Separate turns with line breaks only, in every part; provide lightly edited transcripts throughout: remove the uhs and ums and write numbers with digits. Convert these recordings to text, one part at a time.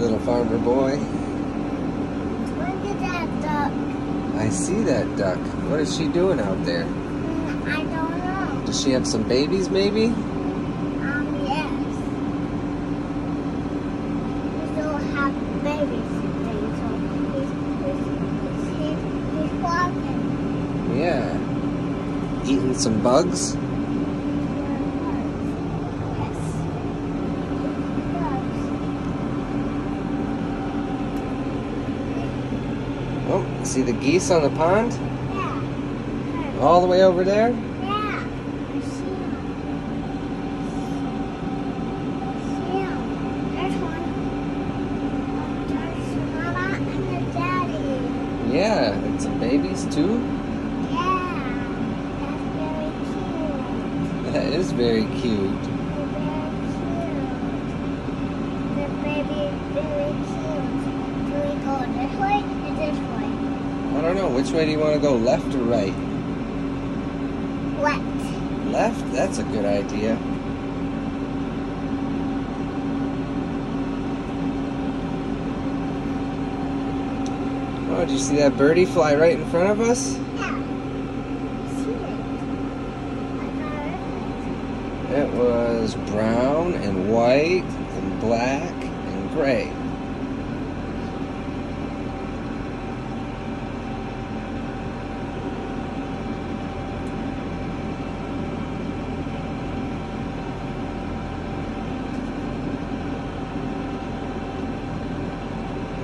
little farmer boy.
Look at that duck.
I see that duck. What is she doing out there?
I don't know.
Does she have some babies, maybe?
Yes. We still have babies today, so he's walking.
Yeah. Eating some bugs?
Yes.
Oh, see the geese on the pond?
Yeah.
All the way over there?
Yeah. I see him. There's one. There's Mama and the Daddy.
Yeah, and some babies too?
Yeah. That's very cute.
That is very cute.
The baby is very cute. Do we go this way or this way?
I don't know, which way do you want to go, left or right?
Left.
Left? That's a good idea. Oh, did you see that birdie fly right in front of us?
Yeah. I see it. I got it.
It was brown and white and black and gray.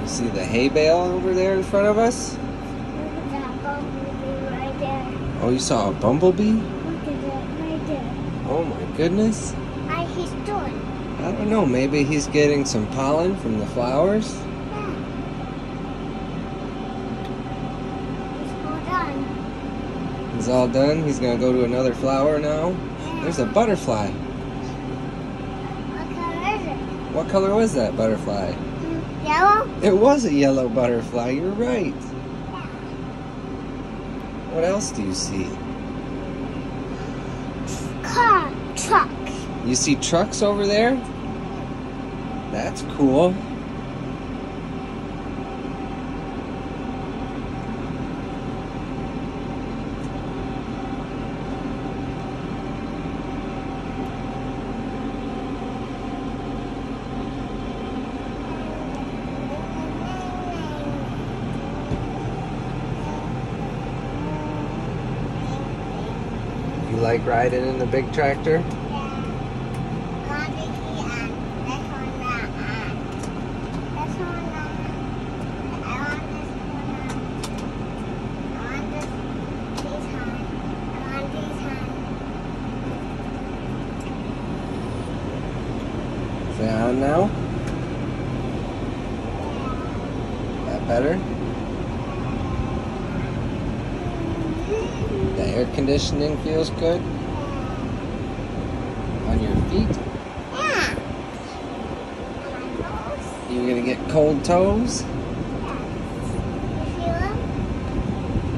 You see the hay bale over there in front of us?
Look at that bumblebee right there.
Oh, you saw a bumblebee?
Look at that right there.
Oh my goodness.
How he's doing?
I don't know, maybe he's getting some pollen from the flowers?
Yeah. He's all done.
He's all done. He's gonna go to another flower now.
Yeah.
There's a butterfly.
What color is it?
What color was that butterfly?
Yellow?
It was a yellow butterfly, you're right.
Yeah.
What else do you see?
Car, truck.
You see trucks over there? That's cool. You like riding in the big tractor? Is it on now? That better? The air conditioning feels good? On your feet?
Yeah.
You're gonna get cold toes?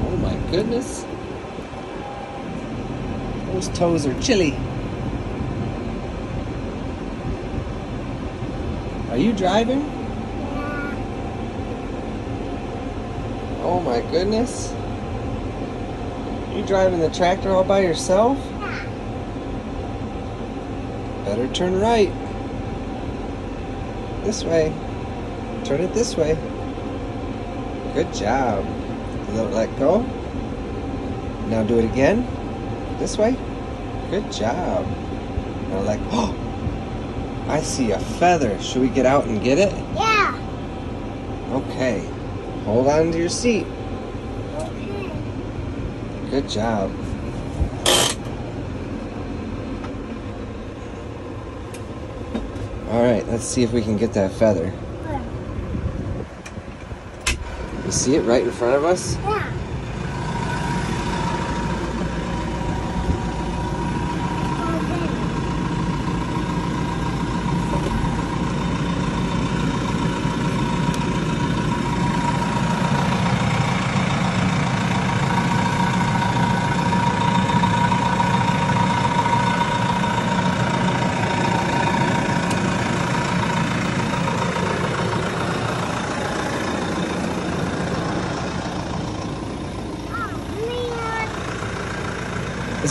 Oh my goodness. Those toes are chilly. Are you driving? Oh my goodness. You driving the tractor all by yourself? Better turn right. This way. Turn it this way. Good job. Let go. Now do it again. This way. Good job. Now let go. Oh, I see a feather. Should we get out and get it?
Yeah.
Okay. Hold on to your seat.
Okay.
Good job. Alright, let's see if we can get that feather. You see it right in front of us?
Yeah.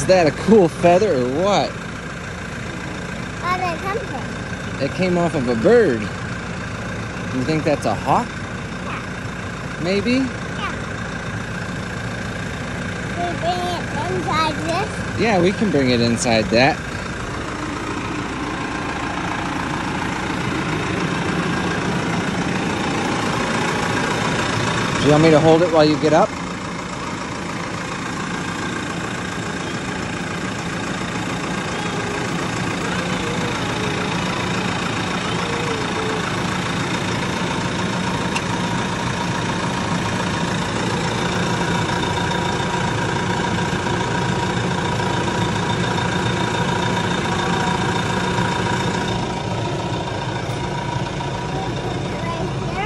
Is that a cool feather or what?
Where did it come from?
It came off of a bird. You think that's a hawk?
Yeah.
Maybe?
Yeah. Can we bring it inside this?
Yeah, we can bring it inside that. Do you want me to hold it while you get up?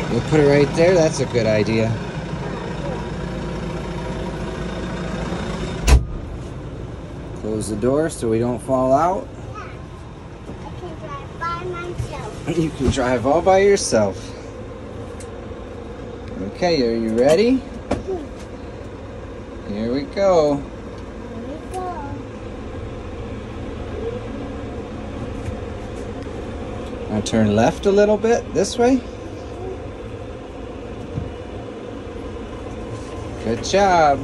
We'll put it right there. That's a good idea. Close the door so we don't fall out.
Yeah. I can drive by myself.
You can drive all by yourself. Okay, are you ready? Here we go.
Here we go.
Now turn left a little bit, this way. Good job.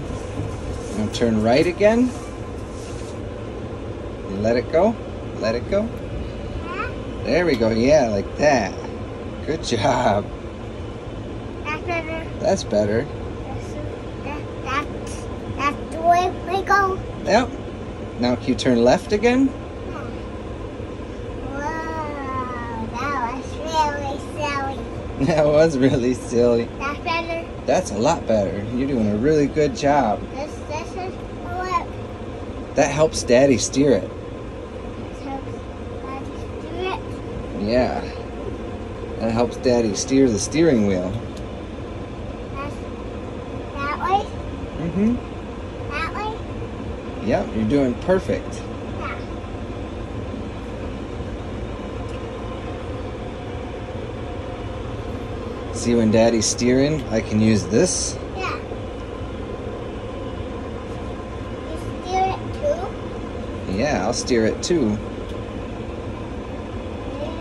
Now turn right again. You let it go. Let it go.
Yeah.
There we go. Yeah, like that. Good job.
That's better.
That's better.
That's the way we go.
Yep. Now can you turn left again?
Whoa, that was really silly.
That was really silly.
That's better.
That's a lot better. You're doing a really good job.
This is what
That helps Daddy steer it.
helps Daddy do it.
Yeah. That helps Daddy steer the steering wheel.
That's that way.
Mm-hmm.
That way.
Yep, you're doing perfect.
Yeah.
See, when Daddy's steering, I can use this.
Yeah. You steer it too.
Yeah, I'll steer it too.
Yeah.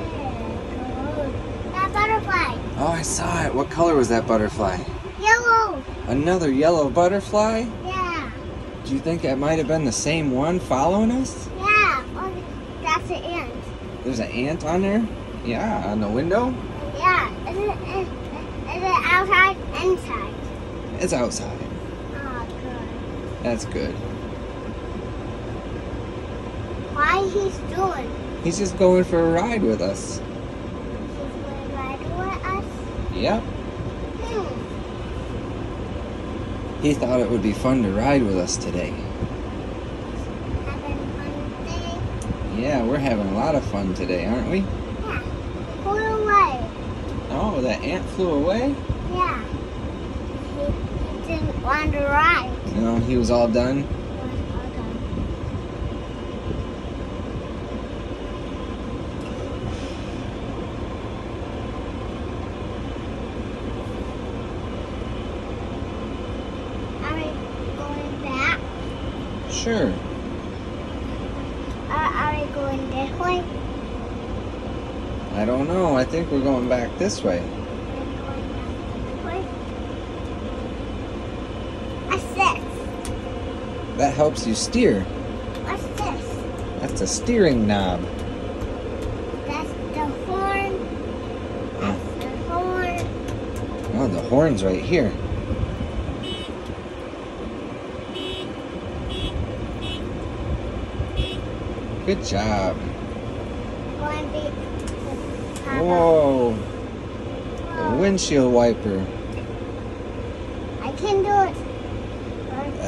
Cool. That butterfly.
Oh, I saw it. What color was that butterfly?
Yellow.
Another yellow butterfly?
Yeah.
Do you think it might have been the same one following us?
Yeah. Oh, that's an ant.
There's an ant on there? Yeah, on the window?
Yeah. Is it outside? Inside.
It's outside.
Oh, good.
That's good.
Why he's doing?
He's just going for a ride with us.
He's going to ride with us?
Yep.
Hmm.
He thought it would be fun to ride with us today.
Having fun day?
Yeah, we're having a lot of fun today, aren't we?
Yeah. Pull away.
Oh, that ant flew away?
Yeah. He didn't want to ride.
No, he was all done.
Are we going back?
Sure.
Are we going this way?
I don't know. I think we're going back this way.
Are we going this way? What's this?
That helps you steer.
What's this?
That's a steering knob.
That's the horn. That's the horn.
Oh, the horn's right here. Good job.
Going to be
Whoa. The windshield wiper.
I can do it.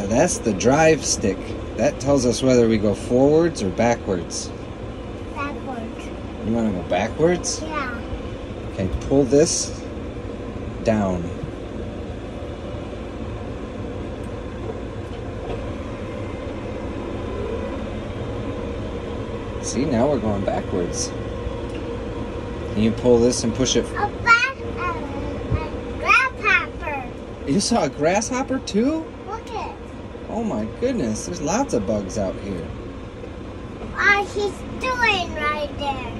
That's the drive stick. That tells us whether we go forwards or backwards.
Backwards.
You want to go backwards?
Yeah.
Okay, pull this down. See, now we're going backwards. Can you pull this and push it?
A grasshopper.
You saw a grasshopper too?
Look it.
Oh my goodness, there's lots of bugs out here.
He's doing right there.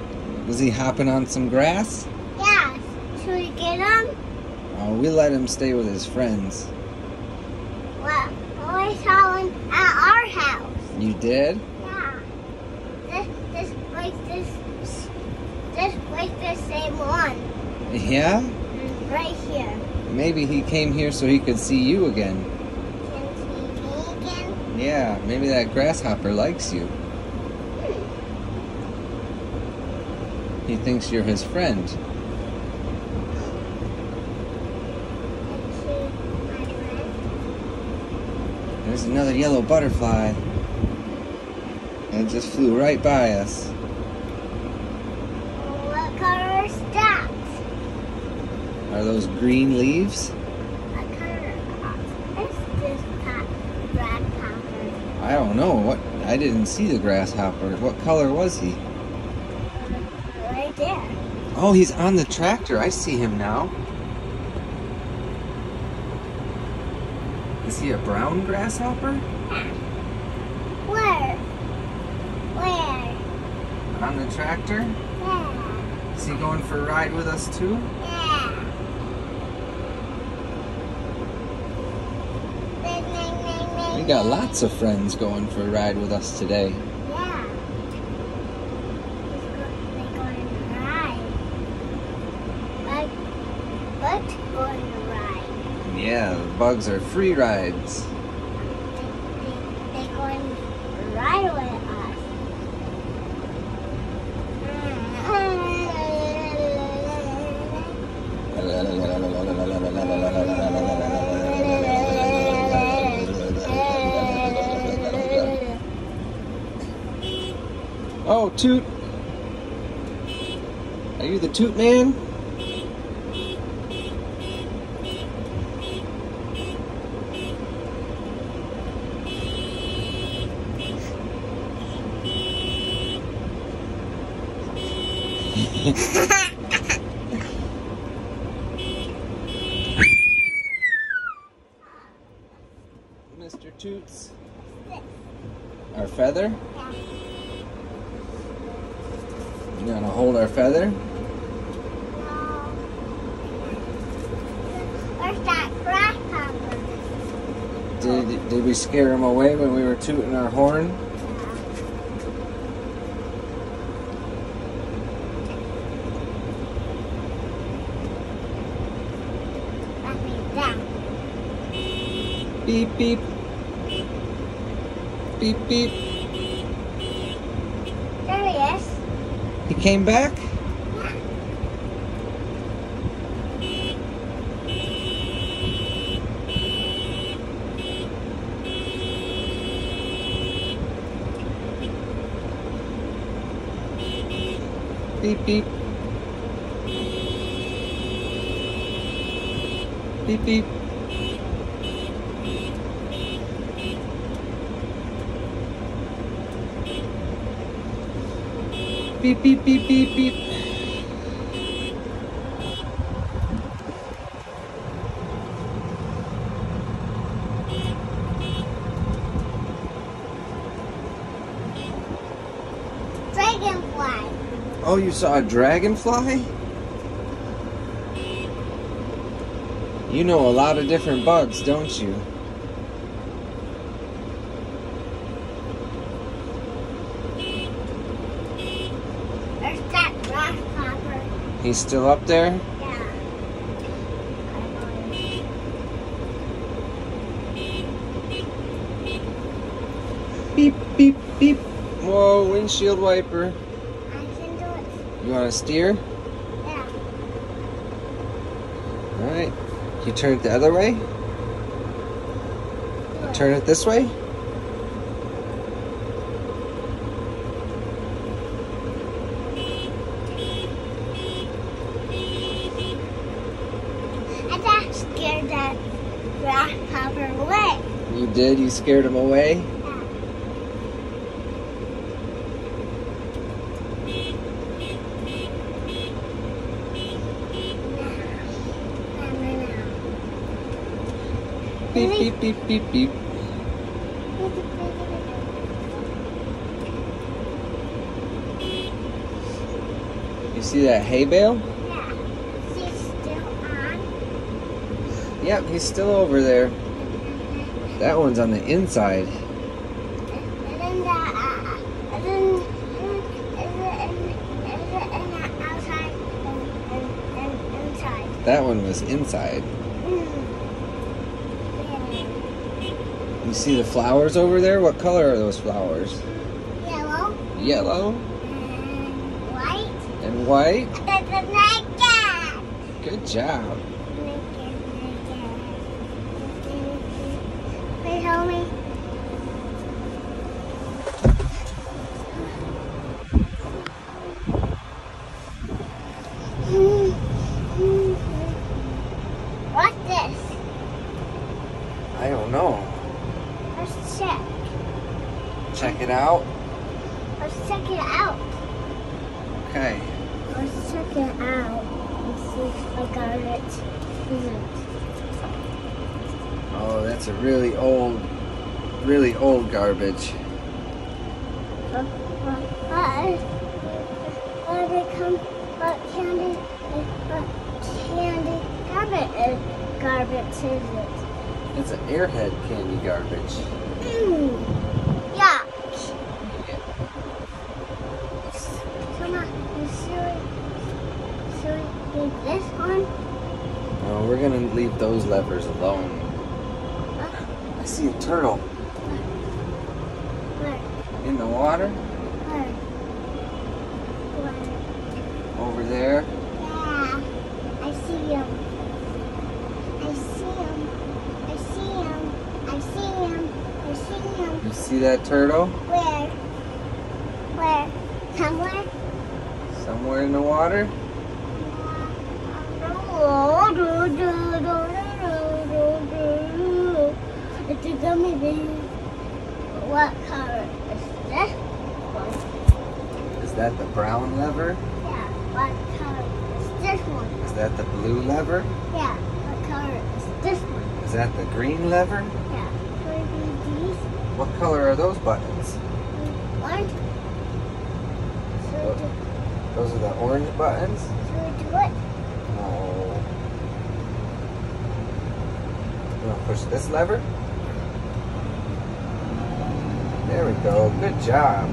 Was he hopping on some grass?
Yes. Should we get him?
Oh, we let him stay with his friends.
Well, we saw him at our house.
You did?
Yeah. This was the same one.
Yeah?
Right here.
Maybe he came here so he could see you again.
Can see me again?
Yeah, maybe that grasshopper likes you. He thinks you're his friend.
Can see my friend?
There's another yellow butterfly. And it just flew right by us.
What color is that?
Are those green leaves?
What color is this grasshopper?
I don't know. I didn't see the grasshopper. What color was he?
Right there.
Oh, he's on the tractor. I see him now. Is he a brown grasshopper?
Where? Where?
On the tractor?
Yeah.
Is he going for a ride with us too?
Yeah.
We got lots of friends going for a ride with us today.
Yeah. They're going to ride. But going to ride.
Yeah, the bugs are free rides.
They're going to ride with us.
Oh, Toot! Are you the Toot Man? Mr. Toots. Our feather?
Yeah.
You gonna hold our feather?
No. Where's that grasshopper?
Did we scare him away when we were tooting our horn?
That means that.
Beep, beep. Beep, beep.
There he is.
He came back? Beep, beep. Beep, beep. Beep, beep, beep, beep, beep.
Dragonfly.
Oh, you saw a dragonfly? You know a lot of different bugs, don't you?
There's that grasshopper.
He's still up there?
Yeah.
Beep, beep, beep. Whoa, windshield wiper.
I can do it.
You want to steer?
Yeah.
Alright. You turn it the other way? Turn it this way?
I just scared that grasshopper away.
You did? You scared him away? Beep, beep, beep, beep, beep. You see that hay bale?
Yeah. She's still on.
Yep, he's still over there. That one's on the inside.
And then and then and outside and inside.
That one was inside. You see the flowers over there? What color are those flowers?
Yellow.
Yellow
And white.
and white.
That's a naked.
Good job.
Naked. Wait, help me. What's this?
I don't know.
Let's check.
Check it out.
Let's check it out.
Okay.
Let's check it out and see if I got it.
Oh, that's a really old garbage.
What candy garbage is it?
It's an airhead candy garbage.
Yuck. Come on, should we leave this one?
No, we're gonna leave those levers alone. I see a turtle
Where?
in the water
Where?
over there.
Yeah, I see him. I see him. I see him. I see him. I see him.
You see that turtle?
Where? Where? Somewhere?
Somewhere in the water?
It's a gummy bear. What color is this one?
Is that the brown lever?
Yeah. What color is this one?
Is that the blue lever?
Yeah. What color is this one?
Is that the green lever?
Yeah. Should we do these?
What color are those buttons?
Orange? Should we do,
Those are the orange buttons?
should we do it?
No. You want to push this lever? There we go. Good job.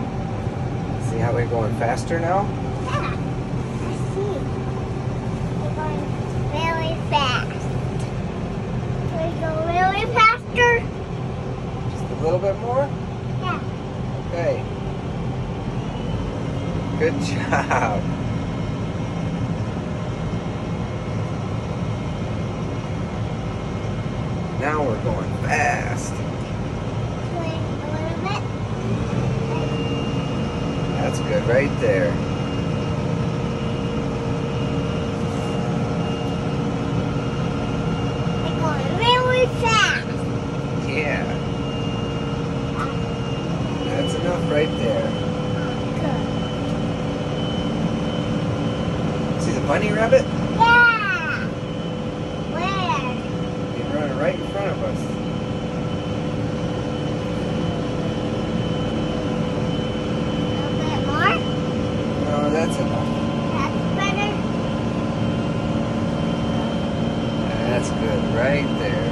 See how we're going faster now?
Yeah. I see. We're going really fast. Can we go really faster?
Just a little bit more?
Yeah.
Okay. Good job. Now we're going fast.
Should we a little bit?
That's good right there.
We're going really fast.
Yeah. That's enough right there.
Good.
See the bunny rabbit?
Yeah. Where?
He's running right in front of us.
A little bit more?
No, that's enough.
That's better.
That's good right there.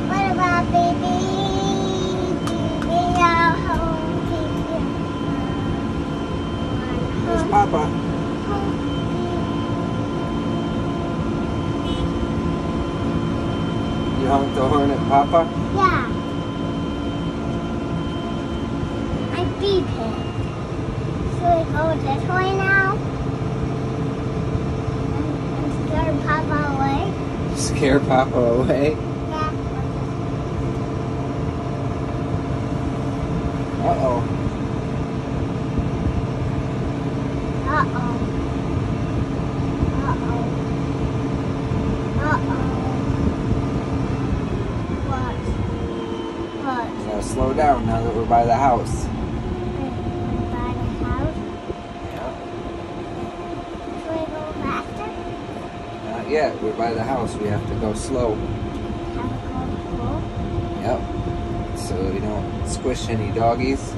What about baby? Baby, our home.
There's Papa. You honked the horn at Papa?
Yeah. I beat him. Should we go this way now? And scare Papa away?
Scare Papa away?
Yeah.
Uh-oh.
Uh-oh. Uh-oh. Uh-oh. What? What?
We gotta slow down now that we're by the house.
By the house?
Not yet. We're by the house. We have to go slow. Yep. So we don't squish any doggies.